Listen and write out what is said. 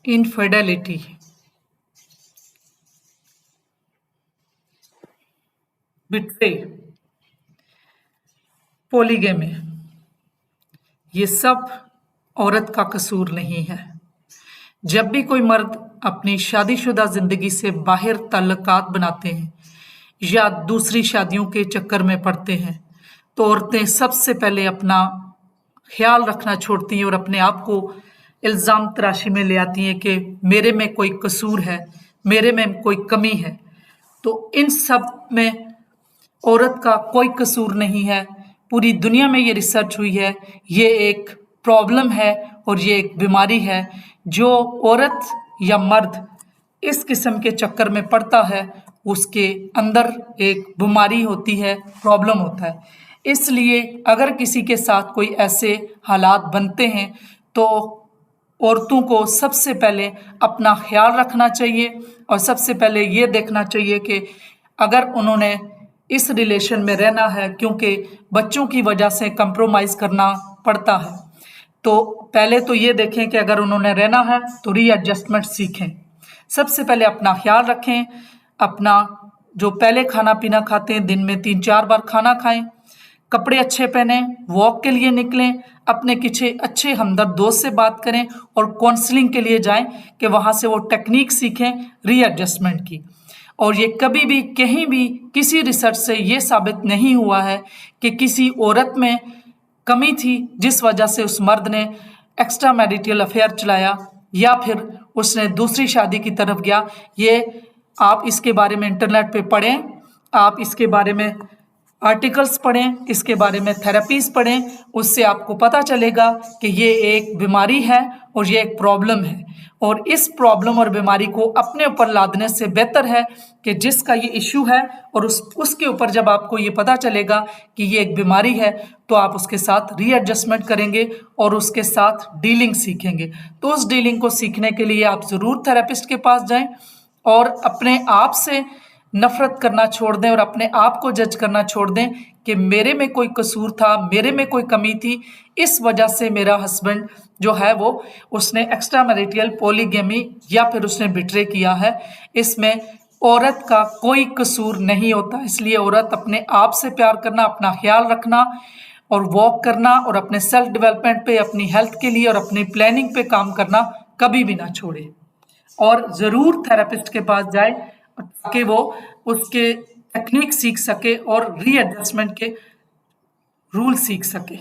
Infidelity, betray, polygamy, ये सब औरत का कसूर नहीं है। जब भी कोई मर्द अपनी शादीशुदा जिंदगी से बाहर ताल्लुकात बनाते हैं या दूसरी शादियों के चक्कर में पड़ते हैं तो औरतें सबसे पहले अपना ख्याल रखना छोड़ती हैं और अपने आप को इल्ज़ाम तराशी में ले आती हैं कि मेरे में कोई कसूर है, मेरे में कोई कमी है। तो इन सब में औरत का कोई कसूर नहीं है। पूरी दुनिया में ये रिसर्च हुई है, ये एक प्रॉब्लम है और ये एक बीमारी है। जो औरत या मर्द इस किस्म के चक्कर में पड़ता है उसके अंदर एक बीमारी होती है, प्रॉब्लम होता है। इसलिए अगर किसी के साथ कोई ऐसे हालात बनते हैं तो औरतों को सबसे पहले अपना ख्याल रखना चाहिए और सबसे पहले ये देखना चाहिए कि अगर उन्होंने इस रिलेशन में रहना है, क्योंकि बच्चों की वजह से कंप्रोमाइज़ करना पड़ता है, तो पहले तो ये देखें कि अगर उन्होंने रहना है तो रीएडजस्टमेंट सीखें। सबसे पहले अपना ख्याल रखें, अपना जो पहले खाना पीना खाते हैं दिन में 3-4 बार खाना खाएं, कपड़े अच्छे पहने, वॉक के लिए निकलें, अपने किसी अच्छे हमदर्द दोस्त से बात करें और काउंसलिंग के लिए जाएं कि वहाँ से वो टेक्निक सीखें रीएडजस्टमेंट की। और ये कभी भी कहीं भी किसी रिसर्च से ये साबित नहीं हुआ है कि किसी औरत में कमी थी जिस वजह से उस मर्द ने एक्स्ट्रा मैरिटल अफेयर चलाया या फिर उसने दूसरी शादी की तरफ गया। ये आप इसके बारे में इंटरनेट पे पढ़ें, आप इसके बारे में आर्टिकल्स पढ़ें, इसके बारे में थेरेपीज पढ़ें, उससे आपको पता चलेगा कि ये एक बीमारी है और ये एक प्रॉब्लम है। और इस प्रॉब्लम और बीमारी को अपने ऊपर लादने से बेहतर है कि जिसका ये इशू है और उसके ऊपर जब आपको ये पता चलेगा कि ये एक बीमारी है तो आप उसके साथ रीएडजस्टमेंट करेंगे और उसके साथ डीलिंग सीखेंगे। तो उस डीलिंग को सीखने के लिए आप ज़रूर थेरेपिस्ट के पास जाएं और अपने आप से नफरत करना छोड़ दें और अपने आप को जज करना छोड़ दें कि मेरे में कोई कसूर था, मेरे में कोई कमी थी, इस वजह से मेरा हस्बैंड जो है वो उसने एक्स्ट्रा मैरिटल पॉलीगैमी या फिर उसने बिट्रे किया है। इसमें औरत का कोई कसूर नहीं होता। इसलिए औरत अपने आप से प्यार करना, अपना ख्याल रखना और वॉक करना और अपने सेल्फ डेवलपमेंट पे, अपनी हेल्थ के लिए और अपनी प्लानिंग पे काम करना कभी भी ना छोड़े और ज़रूर थेरेपिस्ट के पास जाए ताकि वो उसके टेक्निक सीख सके और रीएडजस्टमेंट के रूल सीख सके।